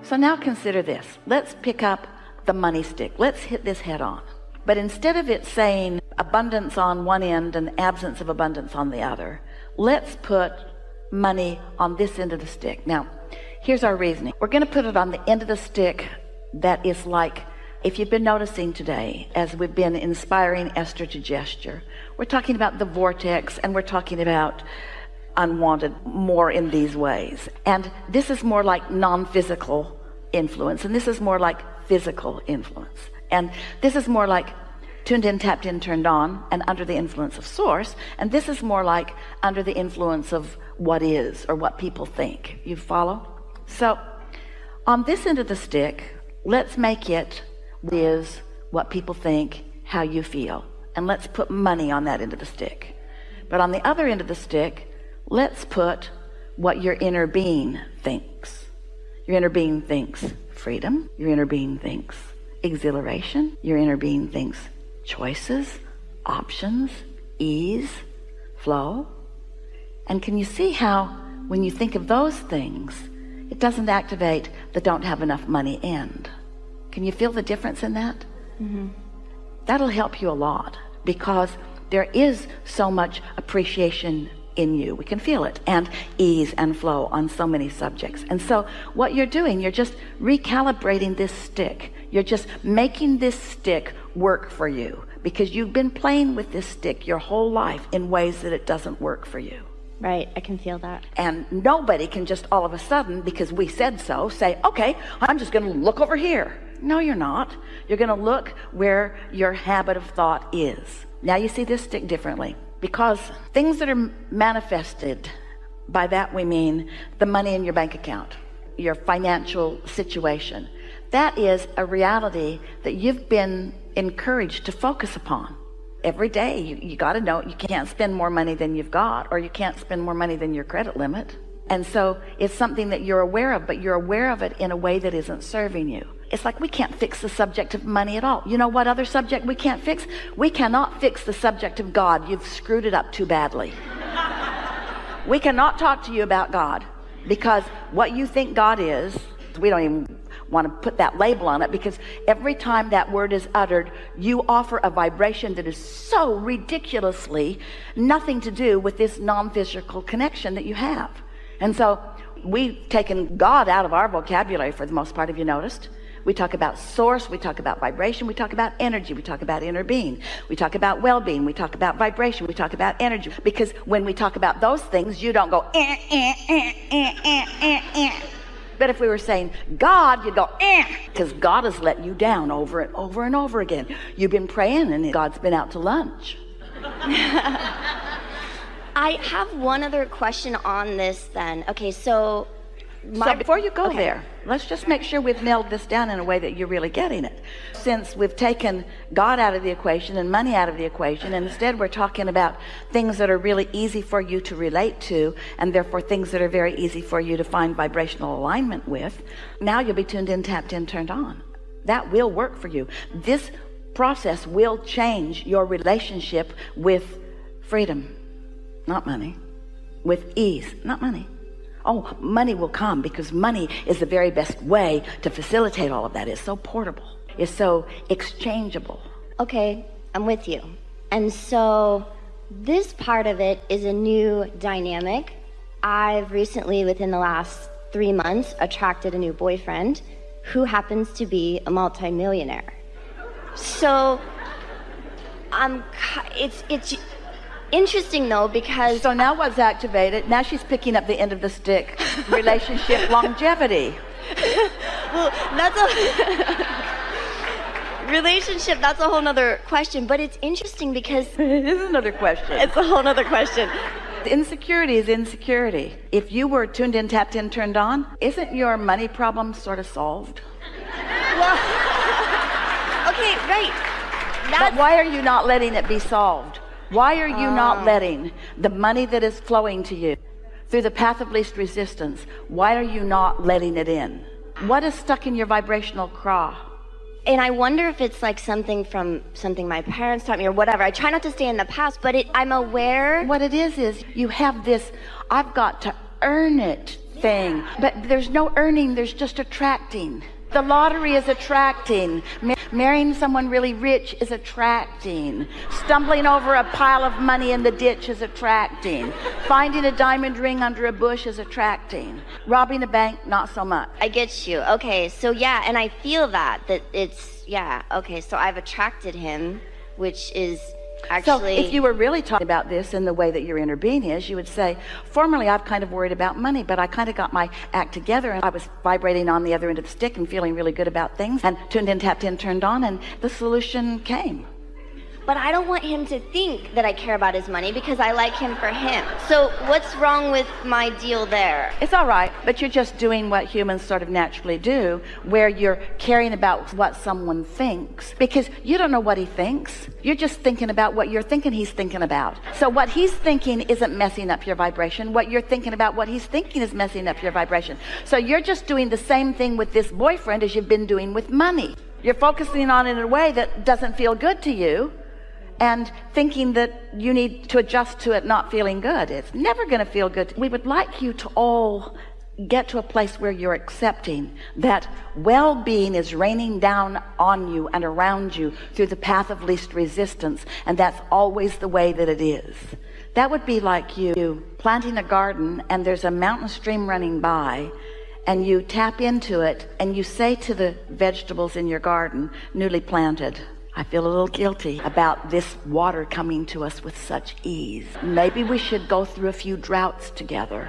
So now consider this. Let's pick up the money stick. Let's hit this head on. But instead of it saying abundance on one end and absence of abundance on the other, let's put money on this end of the stick. Now, here's our reasoning. We're going to put it on the end of the stick that is like, if you've been noticing today, as we've been inspiring Esther to gesture, we're talking about the vortex, and we're talking about unwanted more in these ways. And this is more like non-physical influence, and this is more like physical influence. And this is more like tuned in, tapped in, turned on, and under the influence of source. And this is more like under the influence of what is, or what people think. You follow? So on this end of the stick, let's make it is what people think, how you feel. And let's put money on that end of the stick. But on the other end of the stick, let's put what your inner being thinks. Your inner being thinks freedom. Your inner being thinks exhilaration. Your inner being thinks choices, options, ease, flow. And can you see how when you think of those things, it doesn't activate the don't have enough money end? Can you feel the difference in that? Mm-hmm. That'll help you a lot, because there is so much appreciation in you. We can feel it, and ease and flow on so many subjects. And so what you're doing, you're just recalibrating this stick. You're just making this stick work for you, because you've been playing with this stick your whole life in ways that it doesn't work for you. Right, I can feel that. And nobody can just all of a sudden, because we said so, say, okay, I'm just going to look over here. No, you're not. You're going to look where your habit of thought is. Now you see this stick differently, because things that are manifested, by that we mean the money in your bank account, your financial situation. That is a reality that you've been encouraged to focus upon. Every day you got to know you can't spend more money than you've got, or you can't spend more money than your credit limit. And so it's something that you're aware of, but you're aware of it in a way that isn't serving you. It's like we can't fix the subject of money at all. You know what other subject we can't fix? We cannot fix the subject of God. You've screwed it up too badly. We cannot talk to you about God, because what you think God is, we don't even want to put that label on it, because every time that word is uttered, you offer a vibration that is so ridiculously nothing to do with this non-physical connection that you have. And so we've taken God out of our vocabulary for the most part. Have you noticed? We talk about source, we talk about vibration, we talk about energy, we talk about inner being, we talk about well-being, we talk about vibration, we talk about energy. Because when we talk about those things, you don't go But if we were saying God, you'd go because God has let you down over and over and over again. You've been praying and God's been out to lunch. I have one other question on this then. Okay, so before you go there, let's just make sure we've nailed this down in a way that you're really getting it. Since we've taken God out of the equation and money out of the equation, and instead we're talking about things that are really easy for you to relate to, and therefore things that are very easy for you to find vibrational alignment with, now you'll be tuned in, tapped in, turned on. That will work for you. This process will change your relationship with freedom, not money, with ease, not money. Oh, money will come, because money is the very best way to facilitate all of that. It's so portable. It's so exchangeable. Okay, I'm with you. And so this part of it is a new dynamic. I've recently, within the last 3 months, attracted a new boyfriend who happens to be a multimillionaire. So it's interesting though, because so now what's activated? Now she's picking up the end of the stick. Relationship longevity. Well, that's a relationship. That's a whole nother question. But it's interesting because it is another question. It's a whole nother question. Insecurity is insecurity. If you were tuned in, tapped in, turned on, isn't your money problem sort of solved? Well, okay, right. But why are you not letting it be solved? Why are you not letting the money that is flowing to you through the path of least resistance, why are you not letting it in? What is stuck in your vibrational craw? And I wonder if it's like something from something my parents taught me or whatever. I try not to stay in the past, but I'm aware. What it is you have this, I've got to earn it anything. But there's no earning, there's just attracting. The lottery is attracting. Marrying someone really rich is attracting. Stumbling over a pile of money in the ditch is attracting. Finding a diamond ring under a bush is attracting. Robbing a bank, not so much. I get you. Okay, so yeah, and I feel that it's, yeah, okay, so I've attracted him, which is actually... So if you were really talking about this in the way that your inner being is, you would say, formerly I've kind of worried about money, but I kind of got my act together and I was vibrating on the other end of the stick and feeling really good about things and tuned in, tapped in, turned on, and the solution came. But I don't want him to think that I care about his money because I like him for him. So what's wrong with my deal there? It's all right, but you're just doing what humans sort of naturally do, where you're caring about what someone thinks, because you don't know what he thinks. You're just thinking about what you're thinking he's thinking about. So what he's thinking isn't messing up your vibration. What you're thinking about what he's thinking is messing up your vibration. So you're just doing the same thing with this boyfriend as you've been doing with money. You're focusing on it in a way that doesn't feel good to you, and thinking that you need to adjust to it not feeling good. It's never going to feel good. We would like you to all get to a place where you're accepting that well-being is raining down on you and around you through the path of least resistance, and that's always the way that it is. That would be like you planting a garden and there's a mountain stream running by, and you tap into it and you say to the vegetables in your garden, newly planted, I feel a little guilty about this water coming to us with such ease. Maybe we should go through a few droughts together.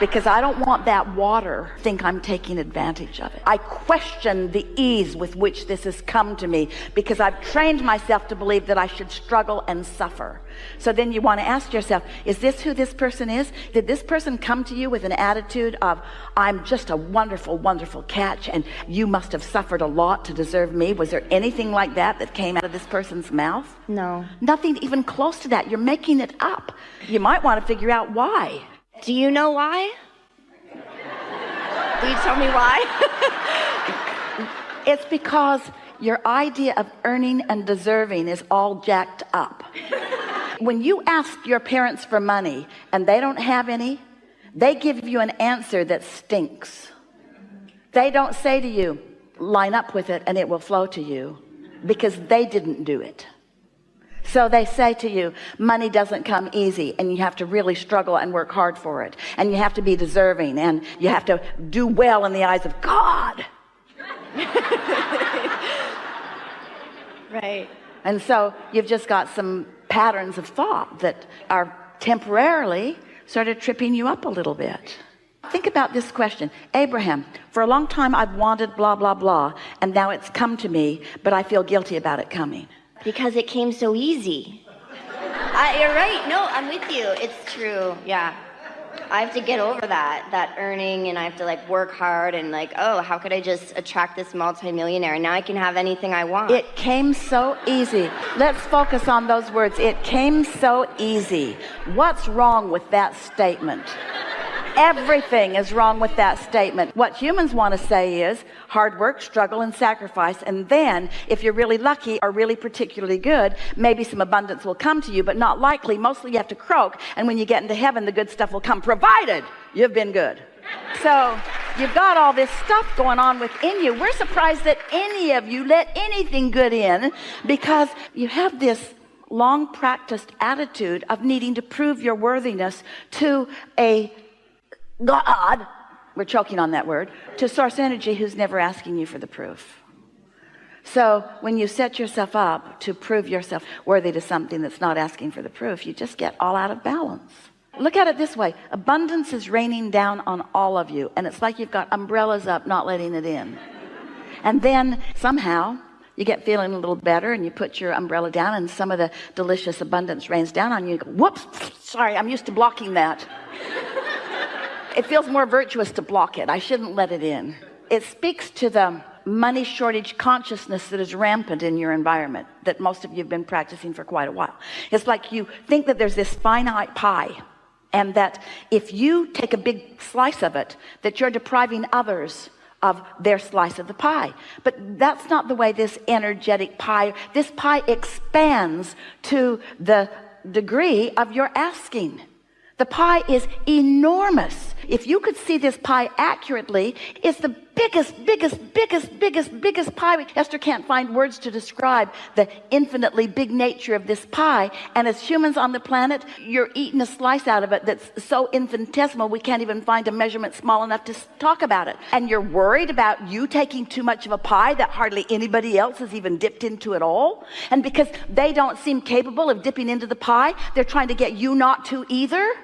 Because I don't want that water to think I'm taking advantage of it. I question the ease with which this has come to me because I've trained myself to believe that I should struggle and suffer. So then you want to ask yourself, is this who this person is? Did this person come to you with an attitude of, I'm just a wonderful, wonderful catch and you must have suffered a lot to deserve me? Was there anything like that that came out of this person's mouth? No. Nothing even close to that. You're making it up. You might want to figure out why. Do you know why? Will you tell me why? It's because your idea of earning and deserving is all jacked up. When you ask your parents for money and they don't have any, they give you an answer that stinks. They don't say to you, line up with it and it will flow to you, because they didn't do it. So they say to you, money doesn't come easy and you have to really struggle and work hard for it. And you have to be deserving and you have to do well in the eyes of God. Right. And so you've just got some patterns of thought that are temporarily sort of tripping you up a little bit. Think about this question. Abraham, for a long time I've wanted blah, blah, blah, and now it's come to me, but I feel guilty about it coming. Because it came so easy. You're right. No, I'm with you. It's true. Yeah. I have to get over that earning, and I have to like work hard and like, oh, how could I just attract this multimillionaire? Now I can have anything I want. It came so easy. Let's focus on those words. It came so easy. What's wrong with that statement? Everything is wrong with that statement. What humans want to say is hard work, struggle, and sacrifice. And then, if you're really lucky or really particularly good, maybe some abundance will come to you, but not likely. Mostly you have to croak. And when you get into heaven, the good stuff will come, provided you've been good. So you've got all this stuff going on within you. We're surprised that any of you let anything good in, because you have this long practiced attitude of needing to prove your worthiness to a God, we're choking on that word, to source energy who's never asking you for the proof. So when you set yourself up to prove yourself worthy to something that's not asking for the proof, you just get all out of balance. Look at it this way. Abundance is raining down on all of you, and it's like you've got umbrellas up, not letting it in. And then somehow you get feeling a little better and you put your umbrella down and some of the delicious abundance rains down on you. You go, whoops, sorry, I'm used to blocking that. It feels more virtuous to block it. I shouldn't let it in. It speaks to the money shortage consciousness that is rampant in your environment that most of you have been practicing for quite a while. It's like you think that there's this finite pie, and that if you take a big slice of it, that you're depriving others of their slice of the pie. But that's not the way this energetic pie, this pie expands to the degree of your asking. The pie is enormous. If you could see this pie accurately, it's the biggest pie. Esther can't find words to describe the infinitely big nature of this pie. And as humans on the planet, you're eating a slice out of it that's so infinitesimal we can't even find a measurement small enough to talk about it. And you're worried about you taking too much of a pie that hardly anybody else has even dipped into at all. And because they don't seem capable of dipping into the pie, they're trying to get you not to either.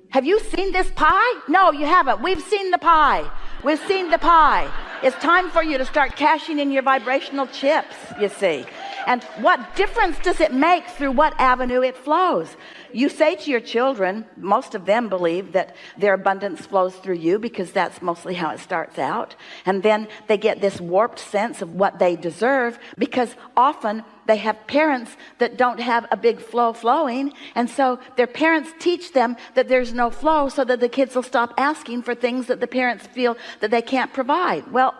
Have you seen this pie? No, you haven't. We've seen the pie. We've seen the pie. It's time for you to start cashing in your vibrational chips, you see. And what difference does it make through what avenue it flows? You say to your children, most of them believe that their abundance flows through you because that's mostly how it starts out. And then they get this warped sense of what they deserve because often they have parents that don't have a big flow flowing. And so their parents teach them that there's no flow so that the kids will stop asking for things that the parents feel that they can't provide. Well,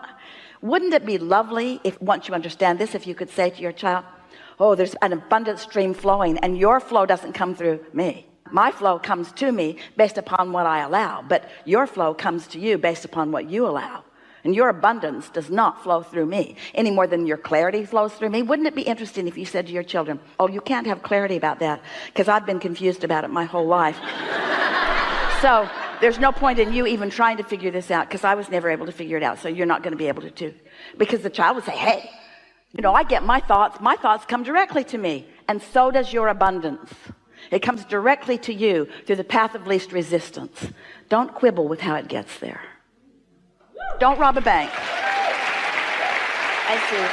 wouldn't it be lovely if once you understand this, if you could say to your child, oh, there's an abundant stream flowing and your flow doesn't come through me. My flow comes to me based upon what I allow, but your flow comes to you based upon what you allow. And your abundance does not flow through me any more than your clarity flows through me. Wouldn't it be interesting if you said to your children, oh, you can't have clarity about that because I've been confused about it my whole life. So there's no point in you even trying to figure this out because I was never able to figure it out. So you're not going to be able to too. Because the child would say, hey, you know, I get my thoughts come directly to me. And so does your abundance. It comes directly to you through the path of least resistance. Don't quibble with how it gets there. Don't rob a bank. I see.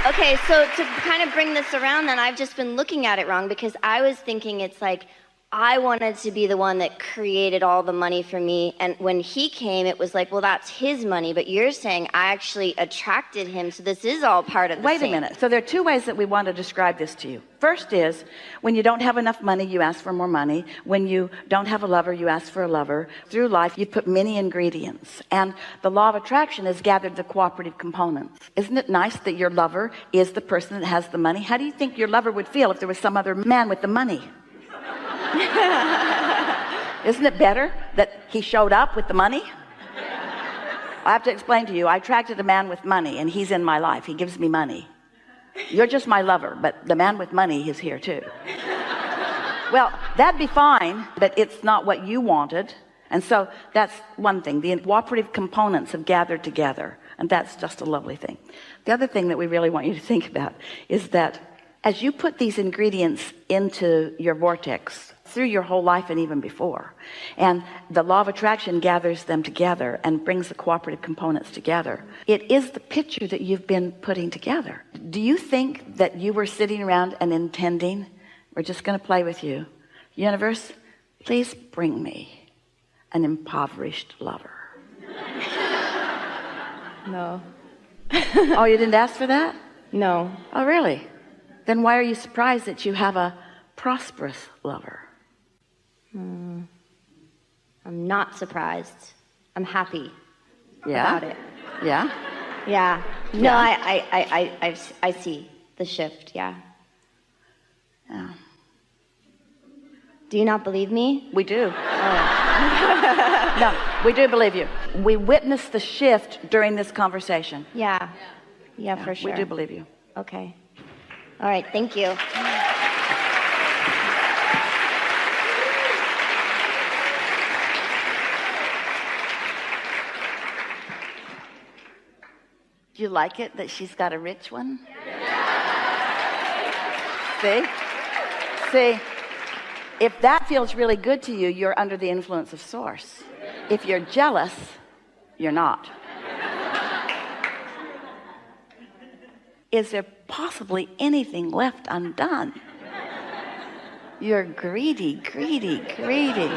Okay, so to kind of bring this around then, I've just been looking at it wrong because I was thinking it's like I wanted to be the one that created all the money for me. And when he came, it was like, well, that's his money. But you're saying I actually attracted him. So this is all part of the Wait a minute. So there are two ways that we want to describe this to you. First is when you don't have enough money, you ask for more money. When you don't have a lover, you ask for a lover. Through life, you put many ingredients. And the law of attraction has gathered the cooperative components. Isn't it nice that your lover is the person that has the money? How do you think your lover would feel if there was some other man with the money? Isn't it better that he showed up with the money? I have to explain to you, I attracted a man with money and he's in my life. He gives me money. You're just my lover, but the man with money is here too. Well, that'd be fine, but it's not what you wanted. And so that's one thing. The cooperative components have gathered together, and that's just a lovely thing. The other thing that we really want you to think about is that as you put these ingredients into your vortex through your whole life and even before, and the law of attraction gathers them together and brings the cooperative components together, it is the picture that you've been putting together. Do you think that you were sitting around and intending, we're just going to play with you, universe, please bring me an impoverished lover? No. Oh, you didn't ask for that? No. Oh, really? Then why are you surprised that you have a prosperous lover? I'm not surprised. I'm happy Yeah? about it. Yeah? Yeah. No, Yeah. I see the shift. Yeah. Yeah. Do you not believe me? We do. No, we do believe you. We witnessed the shift during this conversation. Yeah. Yeah, for sure. We do believe you. Okay. All right. Thank you. Do you like it that she's got a rich one? See, if that feels really good to you, you're under the influence of Source. If you're jealous, you're not. Is there possibly anything left undone? You're greedy, greedy, greedy.